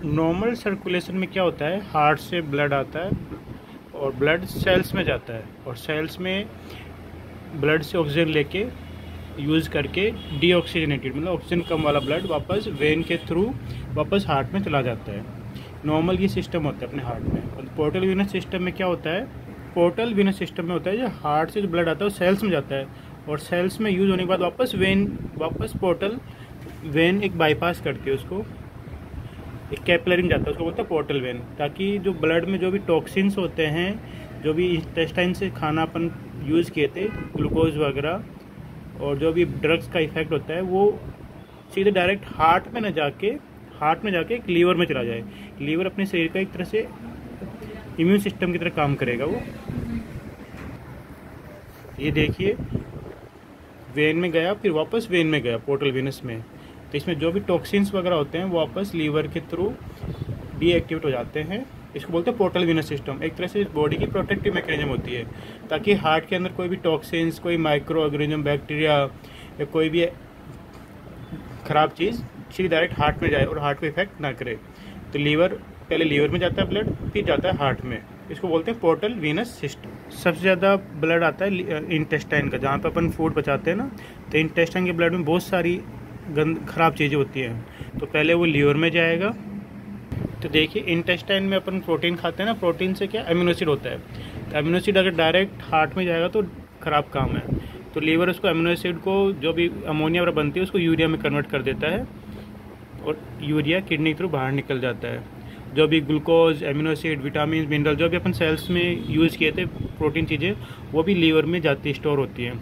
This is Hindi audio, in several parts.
नॉर्मल सर्कुलेशन में क्या होता है, हार्ट से ब्लड आता है और ब्लड सेल्स में जाता है और सेल्स में ब्लड से ऑक्सीजन लेके यूज़ करके डीऑक्सीजनेटेड मतलब ऑक्सीजन कम वाला ब्लड वापस वेन के थ्रू वापस हार्ट में चला जाता है। नॉर्मल ये सिस्टम होता है अपने हार्ट में। और पोर्टल वीनस सिस्टम में क्या होता है, पोर्टल वीनस सिस्टम में होता है जो हार्ट से जो ब्लड आता है वो सेल्स में जाता है और सेल्स में यूज़ होने के बाद वापस पोर्टल वेन एक बाईपास करती है उसको, एक कैपिलरी में जाता है, उसको बोलते हैं पोर्टल वेन, ताकि जो ब्लड में जो भी टॉक्सिन्स होते हैं, जो भी इंटेस्टाइन से खाना अपन यूज़ किए थे, ग्लूकोज वगैरह और जो भी ड्रग्स का इफेक्ट होता है, वो सीधे डायरेक्ट हार्ट में जाके एक लीवर में चला जाए। लीवर अपने शरीर का एक तरह से इम्यून सिस्टम की तरह काम करेगा वो। ये देखिए, वेन में गया फिर वापस वेन में गया पोर्टल वेनस में, तो इसमें जो भी टॉक्सिन्स वगैरह होते हैं वो वापस लीवर के थ्रू डीएक्टिवेट हो जाते हैं। इसको बोलते हैं पोर्टल वेनस सिस्टम। एक तरह से बॉडी की प्रोटेक्टिव मैकेनिज्म होती है ताकि हार्ट के अंदर कोई भी टॉक्सिन्स, कोई माइक्रो ऑर्गेनिज्म, बैक्टीरिया या कोई भी ख़राब चीज़ सीधे डायरेक्ट हार्ट में जाए और हार्ट को इफेक्ट ना करे। तो पहले लीवर में जाता है ब्लड, फिर जाता है हार्ट में। इसको बोलते हैं पोर्टल वीनस सिस्टम। सबसे ज़्यादा ब्लड आता है इंटेस्टाइन का, जहाँ पे अपन फूड पचाते हैं ना, तो इंटेस्टाइन के ब्लड में बहुत सारी ख़राब चीज़ें होती हैं। तो पहले वो लीवर में जाएगा। तो देखिए, इंटेस्टाइन में अपन प्रोटीन खाते हैं ना, प्रोटीन से क्या अमीनो एसिड होता है, तो अमीनो एसिड अगर डायरेक्ट हार्ट में जाएगा तो ख़राब काम है। तो लीवर उसको अमीनो एसिड को, जो भी अमोनिया वगैरह बनती है, उसको यूरिया में कन्वर्ट कर देता है और यूरिया किडनी के थ्रू बाहर निकल जाता है। जो भी glucose, amino acid, vitamin, mineral जो भी अपन सेल्स में यूज़ किए थे प्रोटीन चीज़ें, वो भी लीवर में जाती स्टोर होती हैं,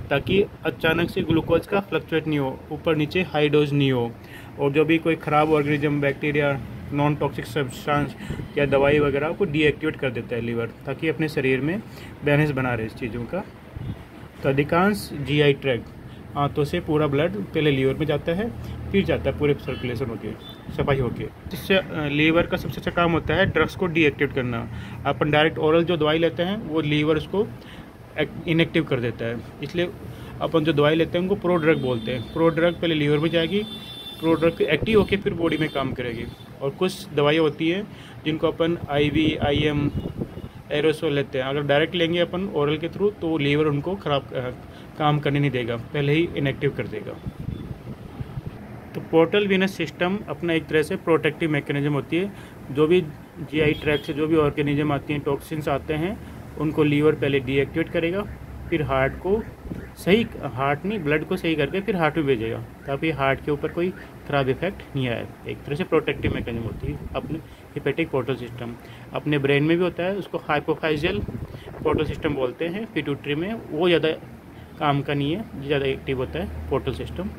ताकि अचानक से ग्लूकोज का फ्लक्चुएट नहीं हो, ऊपर नीचे हाई डोज नहीं हो। और जो भी कोई ख़राब organism, bacteria, non toxic substance या दवाई वगैरह को डीएक्टिवेट कर देता है लीवर, ताकि अपने शरीर में बैलेंस बना रहे इस चीज़ों का। तो अधिकांश जीआई ट्रैक्ट, आंतों से पूरा ब्लड पहले लीवर में जाता है, फिर जाता है पूरे सर्कुलेशन होके, सफाई होके। इससे लीवर का सबसे अच्छा काम होता है ड्रग्स को डीएक्टिवेट करना। अपन डायरेक्ट ओरल जो दवाई लेते हैं वो लीवर उसको इनएक्टिव कर देता है, इसलिए अपन जो दवाई लेते हैं उनको प्रो ड्रग बोलते हैं। प्रो ड्रग पहले लीवर में जाएगी, प्रो ड्रग फिर एक्टिव होकर फिर बॉडी में काम करेगी। और कुछ दवाइयाँ होती हैं जिनको अपन आईवी, आईएम, एरोसोल लेते हैं, अगर डायरेक्ट लेंगे अपन ओरल के थ्रू तो लीवर उनको खराब काम करने नहीं देगा, पहले ही इनएक्टिव कर देगा। तो पोर्टल वीनस सिस्टम अपना एक तरह से प्रोटेक्टिव मैकेनिज्म होती है। जो भी जीआई ट्रैक्ट से जो भी ऑर्गेनिज्म आती हैं, टॉक्सिन्स आते हैं, उनको लीवर पहले डीएक्टिवेट करेगा, फिर ब्लड को सही करके फिर हार्ट में भेजेगा, ताकि हार्ट के ऊपर कोई ख़राब इफेक्ट नहीं आए। एक तरह से प्रोटेक्टिव मैकेनिज्म होती है अपने हिपेटिक पोर्टल सिस्टम। अपने ब्रेन में भी होता है, उसको हाइपोफाइजियल पोर्टल सिस्टम बोलते हैं। पिट्यूटरी में वो ज़्यादा काम का नहीं है, ज़्यादा एक्टिव होता है पोर्टल सिस्टम।